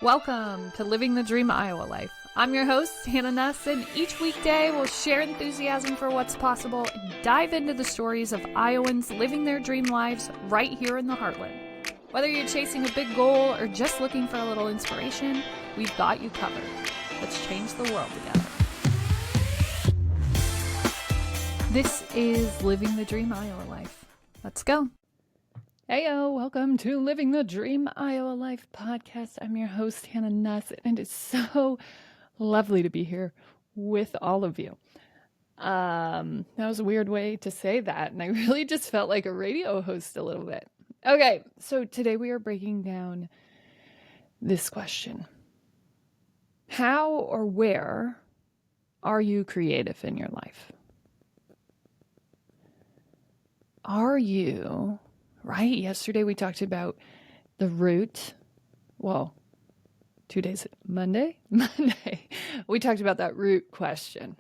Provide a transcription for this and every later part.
Welcome to Living the Dream Iowa Life. I'm your host, Hannah Nuss, and each weekday we'll share enthusiasm for what's possible and dive into the stories of Iowans living their dream lives right here in the heartland. Whether you're chasing a big goal or just looking for a little inspiration, we've got you covered. Let's change the world together. This is Living the Dream Iowa Life. Let's go. Heyo, welcome to Living the Dream Iowa Life podcast. I'm your host, Hannah Nuss, and it's so lovely to be here with all of you. That was a weird way to say that, and I really just felt like a radio host a little bit. Okay, so today we are breaking down this question. How or where are you creative in your life? Are you... Right? Yesterday we talked about the root. Well, 2 days, Monday? Monday. We talked about that root question.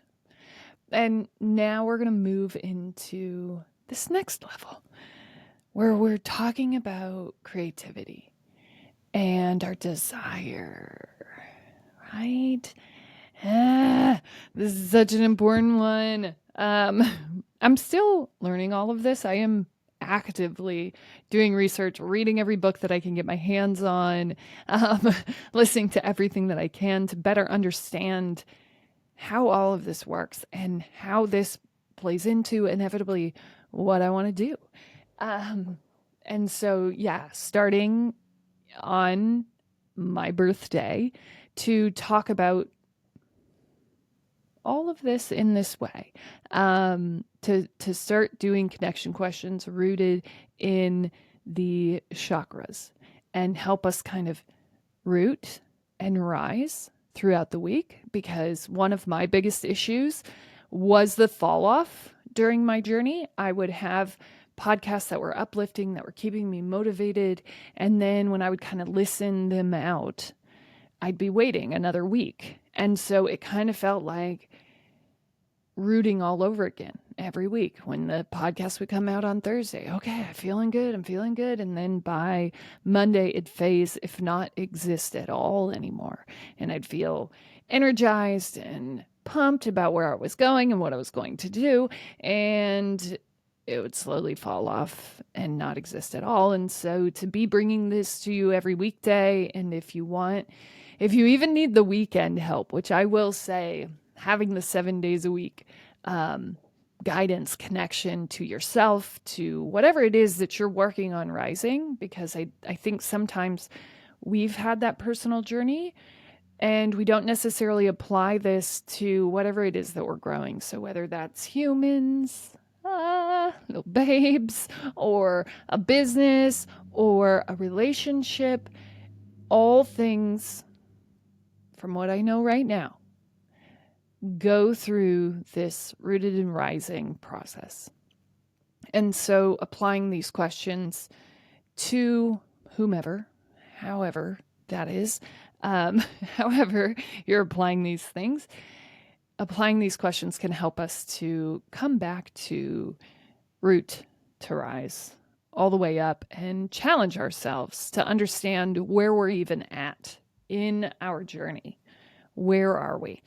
And now we're going to move into this next level where we're talking about creativity and our desire, right? This is such an important one. I'm still learning all of this. I am actively doing research, reading every book that I can get my hands on, listening to everything that I can to better understand how all of this works and how this plays into inevitably what I want to do. And so, starting on my birthday to talk about all of this in this way, to start doing connection questions rooted in the chakras and help us kind of root and rise throughout the week, because one of my biggest issues was the fall off during my journey. I would have podcasts that were uplifting, that were keeping me motivated, and then when I would kind of listen them out, I'd be waiting another week. And so it kind of felt like rooting all over again every week when the podcast would come out on Thursday. Okay, I'm feeling good. And then by Monday, it'd phase, if not exist at all anymore. And I'd feel energized and pumped about where I was going and what I was going to do. And it would slowly fall off and not exist at all. And so to be bringing this to you every weekday, and if you even need the weekend help, which I will say, having the 7 days a week guidance, connection to yourself, to whatever it is that you're working on rising, because I think sometimes we've had that personal journey and we don't necessarily apply this to whatever it is that we're growing. So whether that's humans, little babes, or a business, or a relationship, all things, from what I know right now, go through this rooted and rising process. And so applying these questions to whomever, however that is, however you're applying these things, applying these questions can help us to come back to root to rise all the way up and challenge ourselves to understand where we're even at in our journey. Where are we?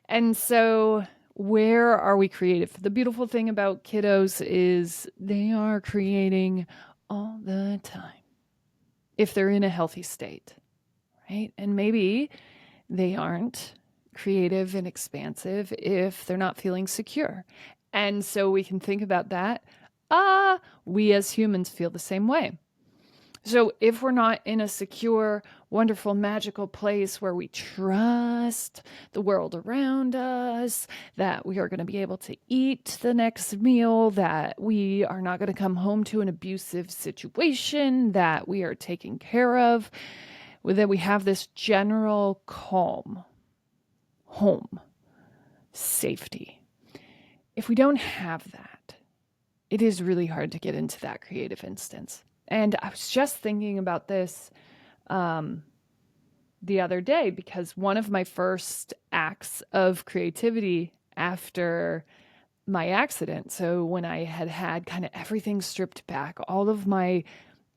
And so where are we creative? The beautiful thing about kiddos is they are creating all the time if they're in a healthy state, right? And maybe they aren't creative and expansive if they're not feeling secure. And so we can think about that. We as humans feel the same way. So if we're not in a secure, wonderful, magical place where we trust the world around us, that we are going to be able to eat the next meal, that we are not going to come home to an abusive situation, that we are taken care of, that we have this general calm, home, safety. If we don't have that, it is really hard to get into that creative instance. And I was just thinking about this the other day, because one of my first acts of creativity after my accident, so when I had kind of everything stripped back, all of my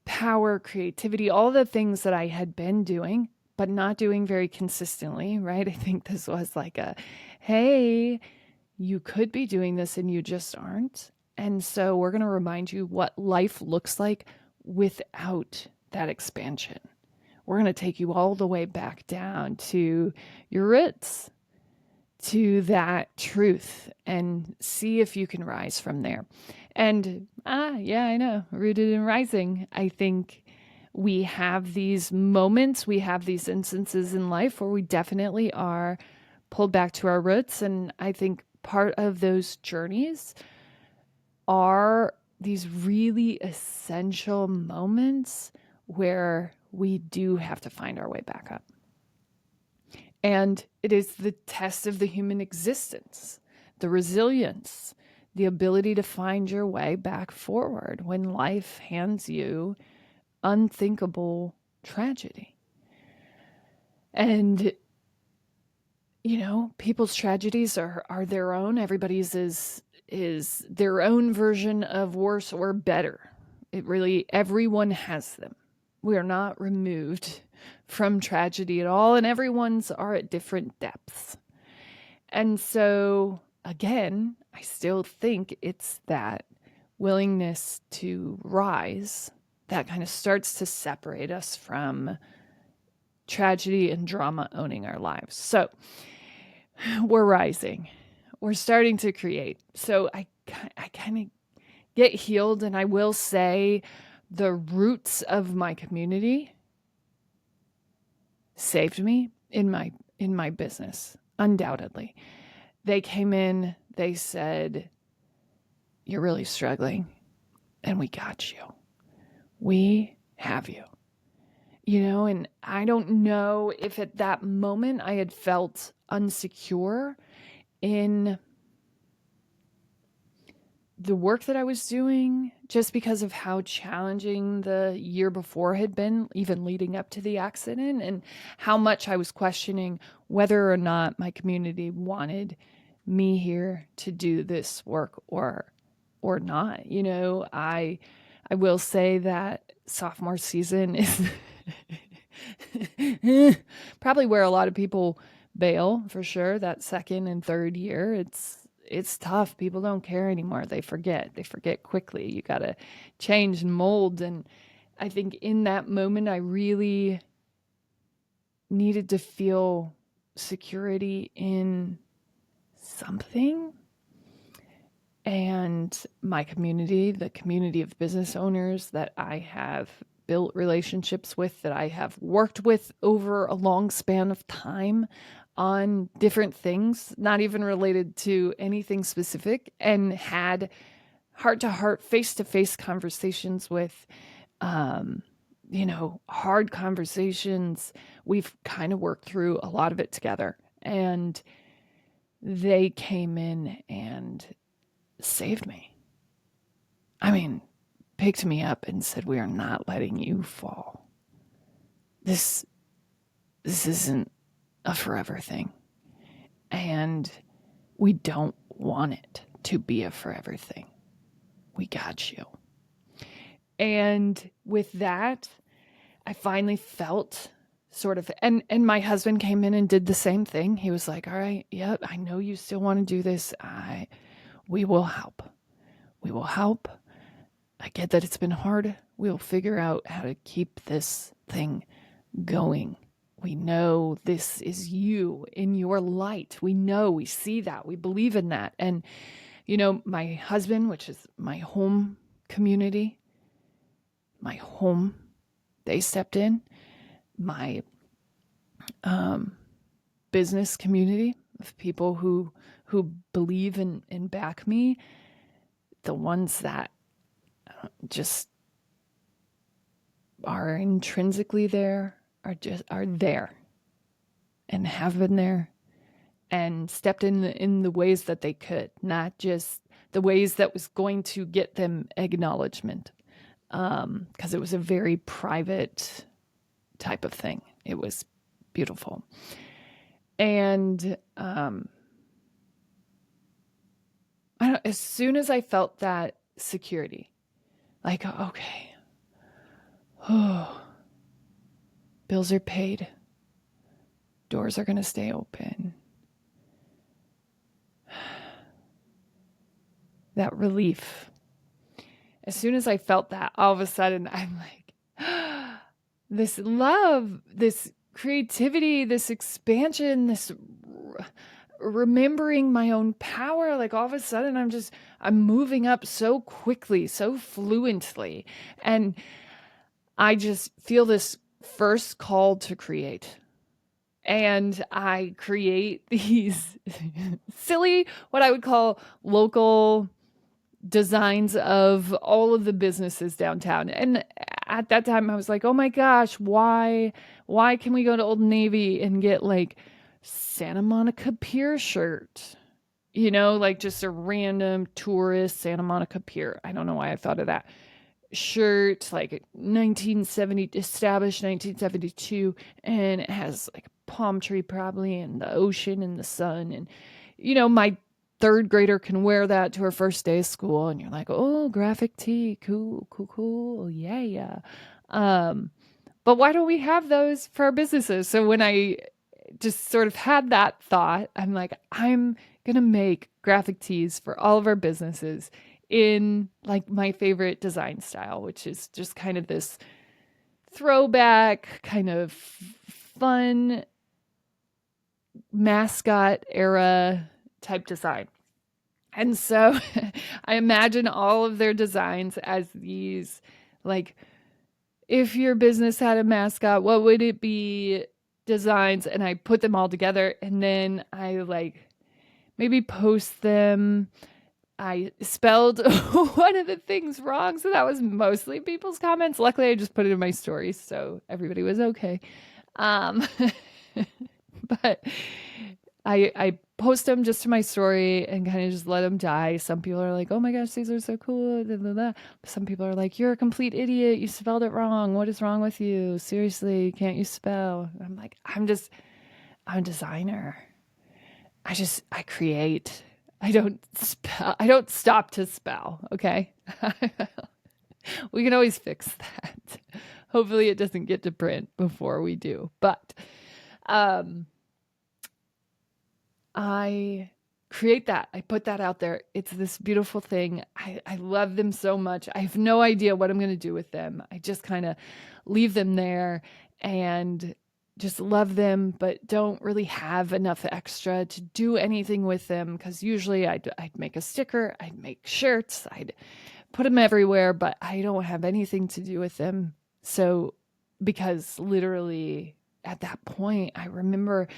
power, creativity, all the things that I had been doing but not doing very consistently, right? I think this was like a, hey, you could be doing this and you just aren't. And so we're going to remind you what life looks like without that expansion. We're going to take you all the way back down to your roots, to that truth, and see if you can rise from there. And yeah, I know, rooted in rising. I think we have these moments, we have these instances in life where we definitely are pulled back to our roots. And I think part of those journeys are these really essential moments where we do have to find our way back up. And it is the test of the human existence, the resilience, the ability to find your way back forward when life hands you unthinkable tragedy. And, you know, people's tragedies are their own. Everybody's is their own version of worse or better. It really, everyone has them. We are not removed from tragedy at all, and everyone's are at different depths. And so, again, I still think it's that willingness to rise that kind of starts to separate us from tragedy and drama owning our lives. So we're rising. We're starting to create. So I kind of get healed, and I will say the roots of my community saved me in my business, undoubtedly. They came in, they said, "You're really struggling, and we got you. We have you." You know, and I don't know if at that moment I had felt unsecure in the work that I was doing, just because of how challenging the year before had been, even leading up to the accident, and how much I was questioning whether or not my community wanted me here to do this work or not. You know, I will say that sophomore season is probably where a lot of people bail, for sure. That second and third year, it's tough. People don't care anymore. They forget quickly. You got to change and mold. And I think in that moment, I really needed to feel security in something. And my community, the community of business owners that I have built relationships with, that I have worked with over a long span of time on different things, not even related to anything specific, and had heart-to-heart, face-to-face conversations with, you know, hard conversations. We've kind of worked through a lot of it together, and they came in and saved me. I mean, picked me up and said, "We are not letting you fall. This isn't a forever thing. And we don't want it to be a forever thing. We got you." And with that, I finally felt sort of, and my husband came in and did the same thing. He was like, "All right, yep, I know you still want to do this. We will help. We will help. I get that it's been hard. We'll figure out how to keep this thing going. We know this is you in your light. We know, we see that, we believe in that." And, you know, my husband, which is my home community, my home, they stepped in. My business community of people who believe and back me, the ones that just are intrinsically there, are there and have been there and stepped in the ways that they could, not just the ways that was going to get them acknowledgement, because it was a very private type of thing. It was beautiful. And as soon as I felt that security, like, okay, oh, bills are paid, doors are going to stay open. That relief. As soon as I felt that, all of a sudden I'm like, this love, this creativity, this expansion, this remembering my own power. Like all of a sudden I'm moving up so quickly, so fluently. And I just feel this first call to create. And I create these silly, what I would call local designs of all of the businesses downtown. And at that time I was like, oh my gosh, why can we go to Old Navy and get like Santa Monica Pier shirt? You know, like just a random tourist Santa Monica Pier. I don't know why I thought of that shirt, like 1970, established 1972, and it has like a palm tree probably and the ocean and the sun. And you know, my third grader can wear that to her first day of school, and you're like, oh, graphic tee, cool, yeah. But why don't we have those for our businesses? So when I just sort of had that thought, I'm like, I'm gonna make graphic tees for all of our businesses in like my favorite design style, which is just kind of this throwback, kind of fun mascot era type design. And so I imagine all of their designs as these, like, if your business had a mascot, what would it be designs? And I put them all together, and then I like maybe post them. I spelled one of the things wrong, so that was mostly people's comments. Luckily, I just put it in my stories, so everybody was okay. Um, but I post them just to my story and kind of just let them die. Some people are like, "Oh my gosh, these are so cool." Blah, blah, blah. Some people are like, "You're a complete idiot. You spelled it wrong. What is wrong with you? Seriously, can't you spell?" I'm like, I'm a designer. I create. I don't spell. I don't stop to spell. Okay. We can always fix that. Hopefully it doesn't get to print before we do. But um I create that. I put that out there. It's this beautiful thing. I love them so much. I have no idea what I'm going to do with them. I just kind of leave them there and just love them, but don't really have enough extra to do anything with them. Because usually I'd make a sticker, I'd make shirts, I'd put them everywhere, but I don't have anything to do with them. So, because literally at that point, I remember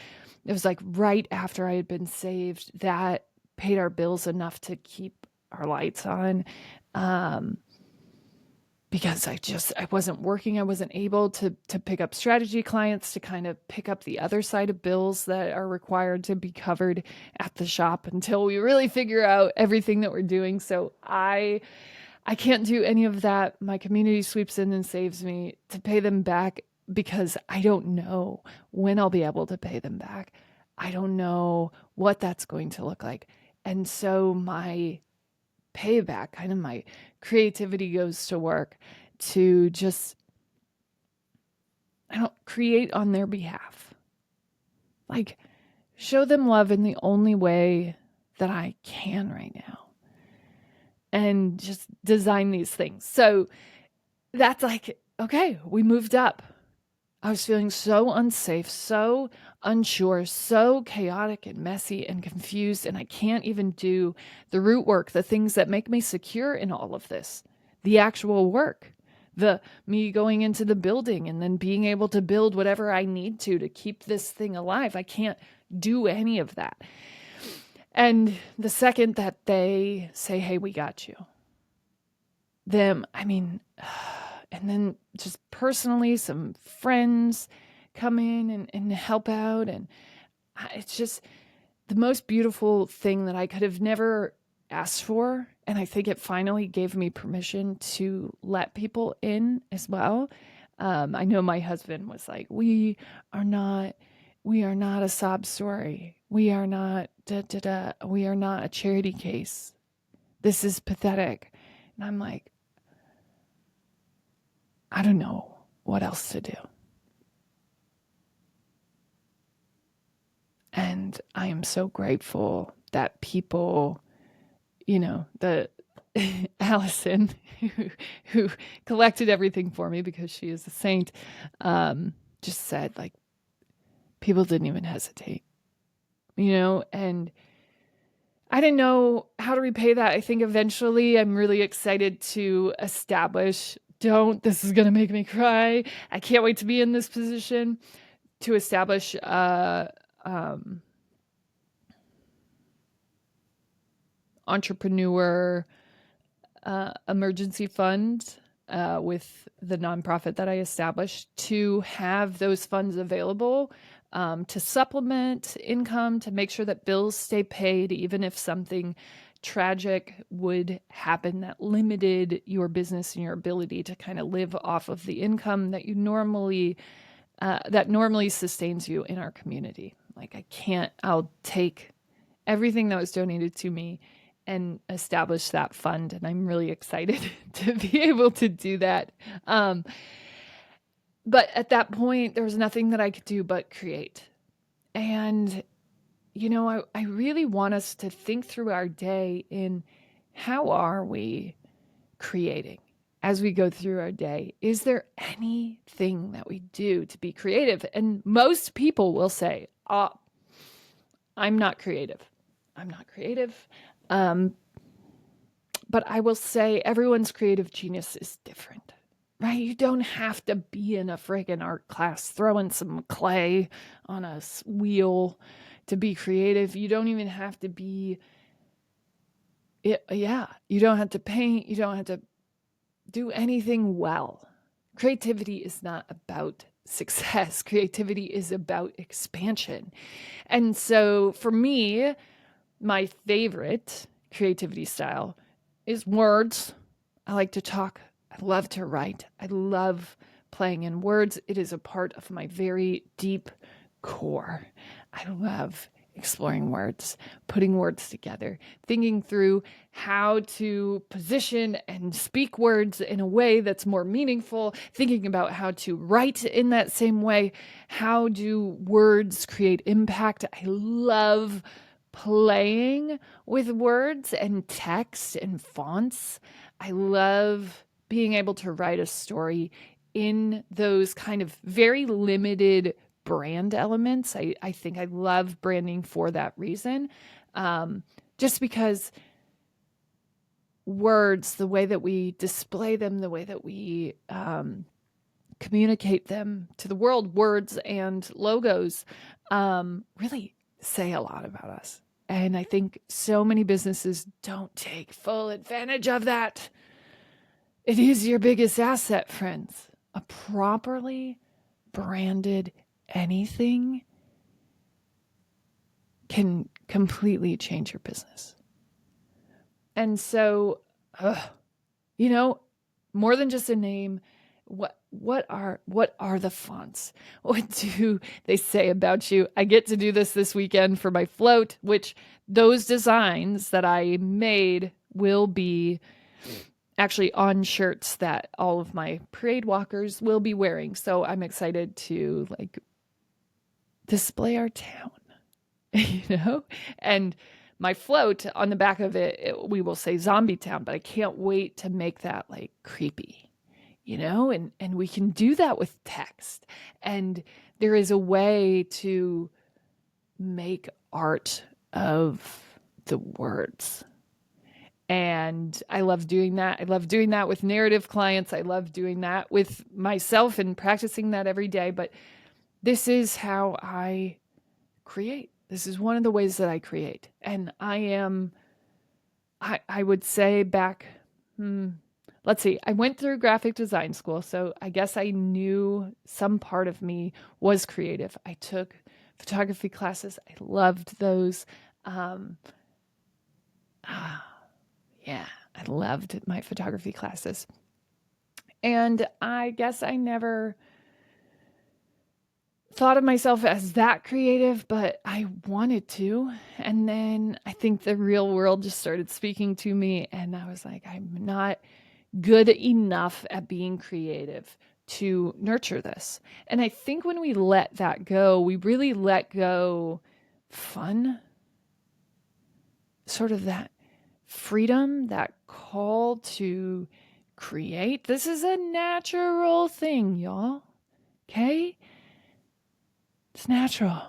it was like right after I had been saved that paid our bills enough to keep our lights on. Because I wasn't working. I wasn't able to pick up strategy clients to kind of pick up the other side of bills that are required to be covered at the shop until we really figure out everything that we're doing. So I can't do any of that. My community sweeps in and saves me to pay them back because I don't know when I'll be able to pay them back. I don't know what that's going to look like. And so my payback, kind of my creativity goes to work to just, I don't create on their behalf. Like, show them love in the only way that I can right now. And just design these things. So that's like, okay, we moved up. I was feeling so unsafe, so unsure, so chaotic and messy and confused. And I can't even do the root work, the things that make me secure in all of this, the actual work, the me going into the building and then being able to build whatever I need to keep this thing alive. I can't do any of that. And the second that they say, hey, we got you, them, I mean, and then just personally, some friends come in and help out. And it's just the most beautiful thing that I could have never asked for. And I think it finally gave me permission to let people in as well. I know my husband was like, we are not a sob story. We are not we are not a charity case. This is pathetic. And I'm like, I don't know what else to do. I am so grateful that people, the Allison, who collected everything for me because she is a saint, just said, like, people didn't even hesitate, and I didn't know how to repay that. I think eventually I'm really excited to establish, this is going to make me cry. I can't wait to be in this position to establish entrepreneur emergency fund with the nonprofit that I established, to have those funds available to supplement income, to make sure that bills stay paid, even if something tragic would happen that limited your business and your ability to kind of live off of the income that you normally sustains you in our community. Like, I'll take everything that was donated to me and establish that fund. And I'm really excited to be able to do that. But at that point, there was nothing that I could do but create. And, I really want us to think through our day in, how are we creating as we go through our day? Is there anything that we do to be creative? And most people will say, I'm not creative. I'm not creative. But I will say everyone's creative genius is different, right? You don't have to be in a friggin' art class throwing some clay on a wheel to be creative. You don't even have to be, you don't have to paint. You don't have to do anything well. Creativity is not about success. Creativity is about expansion. And so for me, my favorite creativity style is words. I like to talk. I love to write. I love playing in words. It is a part of my very deep core. I love exploring words, putting words together, thinking through how to position and speak words in a way that's more meaningful, thinking about how to write in that same way. How do words create impact? I love playing with words and text and fonts. I love being able to write a story in those kind of very limited brand elements. I think I love branding for that reason. Just because words, the way that we display them, the way that we communicate them to the world, words and logos really say a lot about us. And I think so many businesses don't take full advantage of that. It is your biggest asset, friends. A properly branded anything can completely change your business. And so, more than just a name, what are the fonts? What do they say about you? I get to do this weekend for my float, which those designs that I made will be actually on shirts that all of my parade walkers will be wearing. So I'm excited to display our town, and my float on the back of it, we will say Zombie Town, but I can't wait to make that creepy, and we can do that with text. And there is a way to make art of the words. And I love doing that. I love doing that with narrative clients. I love doing that with myself and practicing that every day. But this is how I create. This is one of the ways that I create. And I would say back, let's see, I went through graphic design school. So I guess I knew some part of me was creative. I took photography classes. I loved those. Yeah, I loved my photography classes. And I guess I never thought of myself as that creative, but I wanted to. And then I think the real world just started speaking to me, and I was like, I'm not good enough at being creative to nurture this. And I think when we let that go, we really let go fun, sort of that freedom, that call to create. This is a natural thing, y'all. Okay? It's natural.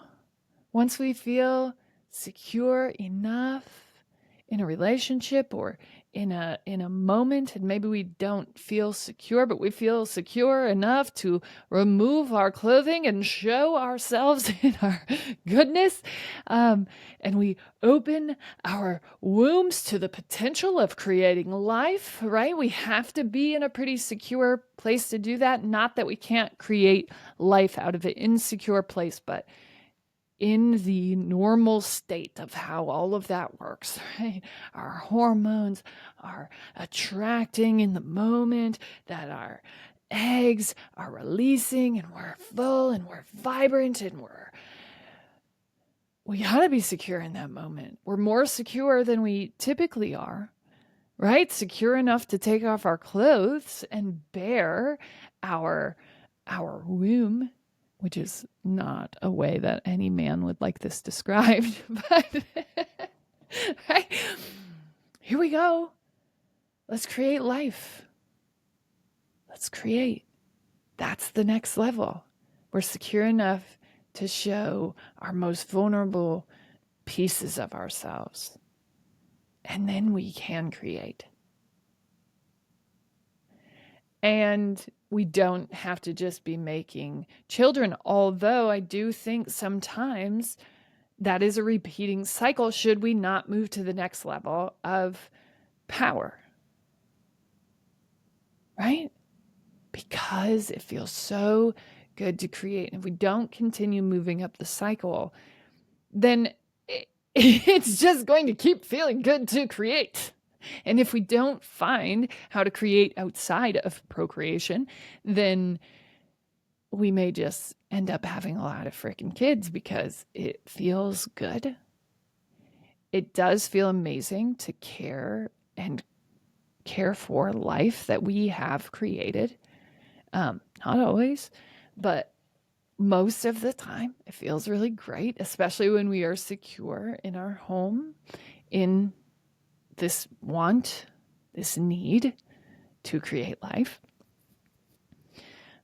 Once we feel secure enough in a relationship or in a moment, and maybe we don't feel secure, but we feel secure enough to remove our clothing and show ourselves in our goodness, and we open our wombs to the potential of creating life, right? We have to be in a pretty secure place to do that. Not that we can't create life out of an insecure place, but in the normal state of how all of that works, right? Our hormones are attracting in the moment, that our eggs are releasing, and we're full and we're vibrant and we gotta be secure in that moment. We're more secure than we typically are, right? Secure enough to take off our clothes and bare our womb, which is not a way that any man would like this described, but right? Here we go. Let's create life. Let's create. That's the next level. We're secure enough to show our most vulnerable pieces of ourselves. And then we can create. And we don't have to just be making children, although I do think sometimes that is a repeating cycle should we not move to the next level of power, right? Because it feels so good to create. And if we don't continue moving up the cycle, then it's just going to keep feeling good to create. And if we don't find how to create outside of procreation, then we may just end up having a lot of freaking kids because it feels good. It does feel amazing to care for life that we have created. Not always, but most of the time it feels really great, especially when we are secure in our home, in this want, this need to create life.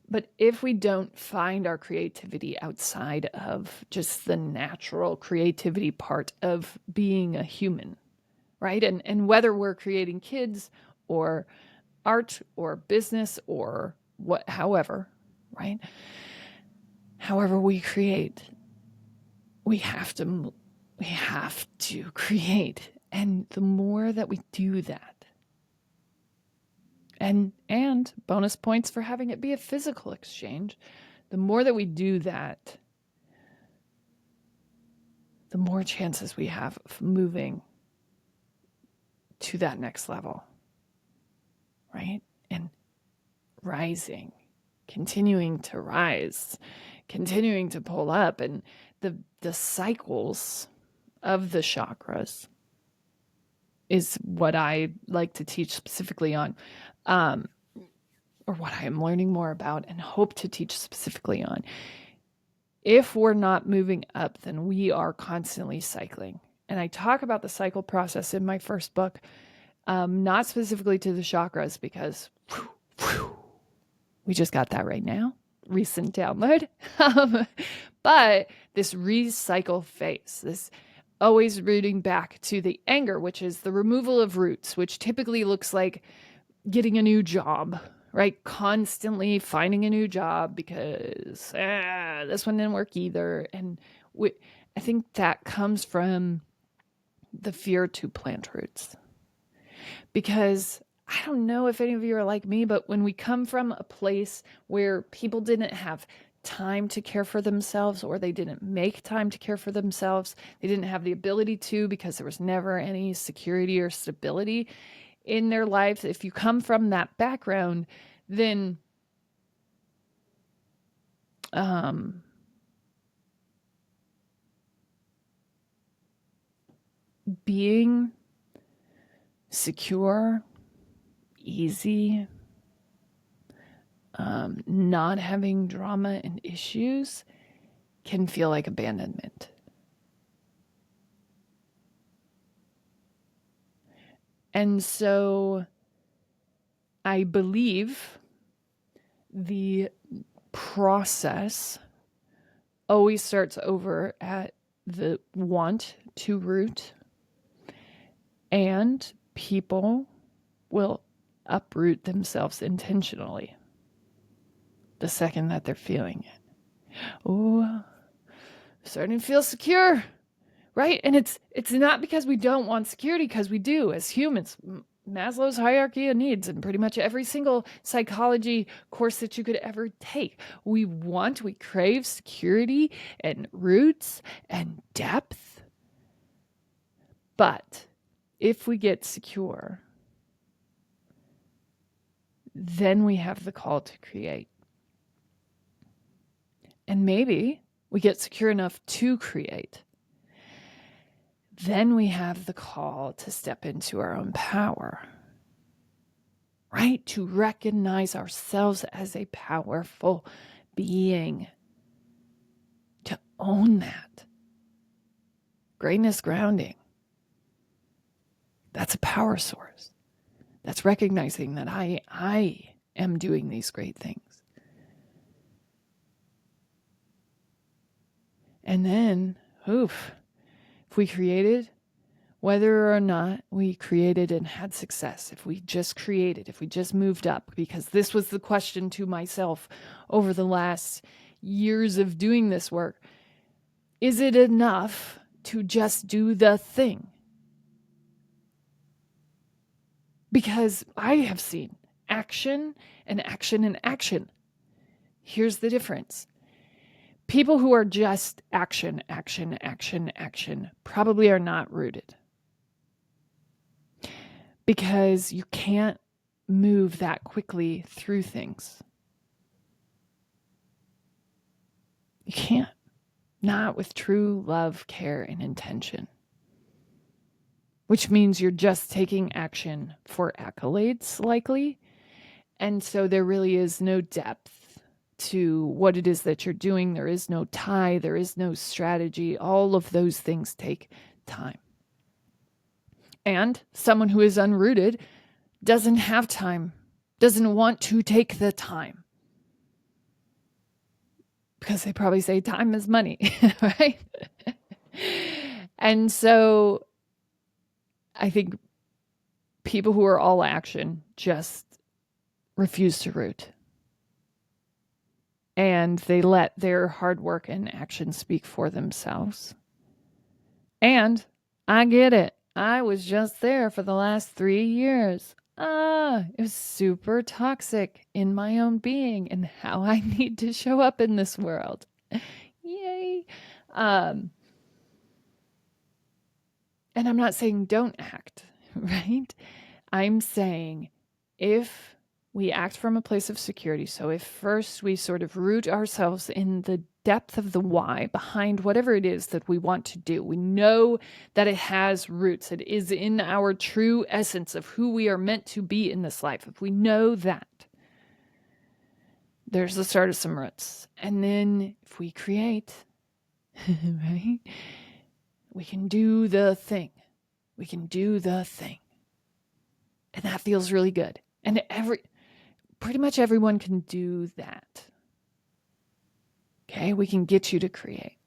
But if we don't find our creativity outside of just the natural creativity part of being a human, right? And whether we're creating kids or art or business or however, right? However we create, we have to create. And the more that we do that, and bonus points for having it be a physical exchange, the more that we do that, the more chances we have of moving to that next level, right? And rising, continuing to rise, continuing to pull up. And the cycles of the chakras is what I like to teach specifically on, or what I am learning more about and hope to teach specifically on. If we're not moving up, then we are constantly cycling. And I talk about the cycle process in my first book, not specifically to the chakras because we just got that right now, recent download. But this recycle phase, this always rooting back to the anger, which is the removal of roots, which typically looks like getting a new job, right? Constantly finding a new job because this one didn't work either. And I think that comes from the fear to plant roots. Because I don't know if any of you are like me, but when we come from a place where people didn't have time to care for themselves, or they didn't make time to care for themselves, they didn't have the ability to because there was never any security or stability in their lives. If you come from that background, then being secure, easy, not having drama and issues can feel like abandonment. And so I believe the process always starts over at the want to root, and people will uproot themselves intentionally the second that they're feeling it. Oh, starting to feel secure, right? And it's not because we don't want security, because we do as humans. Maslow's hierarchy of needs, and pretty much every single psychology course that you could ever take. We crave security and roots and depth. But if we get secure, then we have the call to create. And maybe we get secure enough to create. Then we have the call to step into our own power, right? To recognize ourselves as a powerful being, to own that. Greatness grounding. That's a power source. That's recognizing that I am doing these great things. And then, if we created, whether or not we created and had success, if we just created, if we just moved up, because this was the question to myself over the last years of doing this work. Is it enough to just do the thing? Because I have seen action and action and action. Here's the difference. People who are just action, action, action, action probably are not rooted. Because you can't move that quickly through things. You can't. Not with true love, care, and intention. Which means you're just taking action for accolades, likely. And so there really is no depth to what it is that you're doing. There is no tie. There is no strategy. All of those things take time. And someone who is unrooted doesn't have time, doesn't want to take the time. Because they probably say time is money, right? And so I think people who are all action just refuse to root. And they let their hard work and action speak for themselves. And I get it. I was just there for the last 3 years. It was super toxic in my own being and how I need to show up in this world. Yay. And I'm not saying don't act, right? I'm saying if we act from a place of security, so if first we sort of root ourselves in the depth of the why behind whatever it is that we want to do, we know that it has roots, it is in our true essence of who we are meant to be in this life. If we know that, there's the start of some roots. And then if we create, right, we can do the thing. We can do the thing. And that feels really good. And pretty much everyone can do that. Okay, we can get you to create.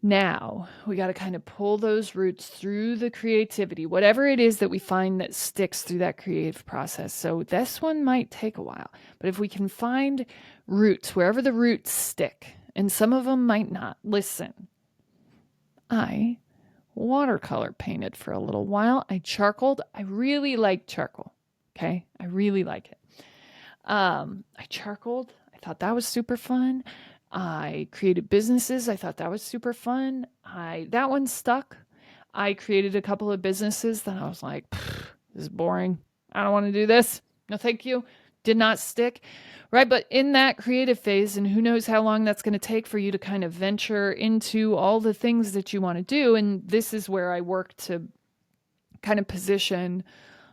Now, we got to kind of pull those roots through the creativity, whatever it is that we find that sticks through that creative process. So this one might take a while, but if we can find roots, wherever the roots stick, and some of them might not, listen, I watercolor painted for a little while. I charcoaled. I really like charcoal. Okay, I really like it. I charcoaled. I thought that was super fun. I created businesses. I thought that was super fun. That one stuck. I created a couple of businesses that I was like, this is boring. I don't want to do this. No, thank you. Did not stick. Right. But in that creative phase, and who knows how long that's going to take for you to kind of venture into all the things that you want to do. And this is where I work to kind of position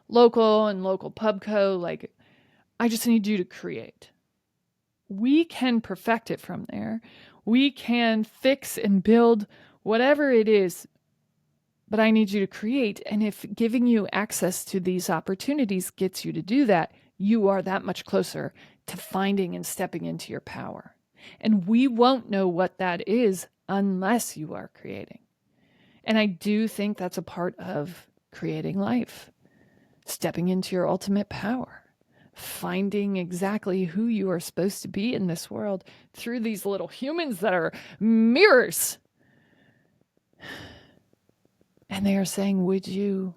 local and local pubco. Like, I just need you to create. We can perfect it from there. We can fix and build whatever it is but I need you to create. And if giving you access to these opportunities gets you to do that, you are that much closer to finding and stepping into your power. And we won't know what that is unless you are creating. And I do think that's a part of creating life, stepping into your ultimate power, finding exactly who you are supposed to be in this world through these little humans that are mirrors. And they are saying, would you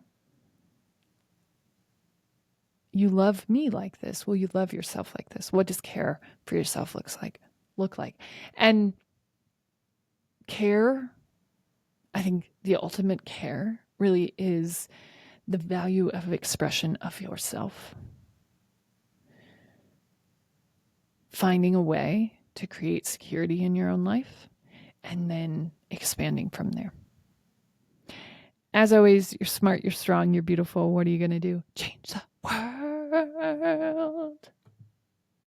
love me like this? Will you love yourself like this? What does care for yourself look like? And care, I think the ultimate care really is the value of expression of yourself. Finding a way to create security in your own life and then expanding from there. As always, you're smart, you're strong, you're beautiful. What are you going to do? Change the world.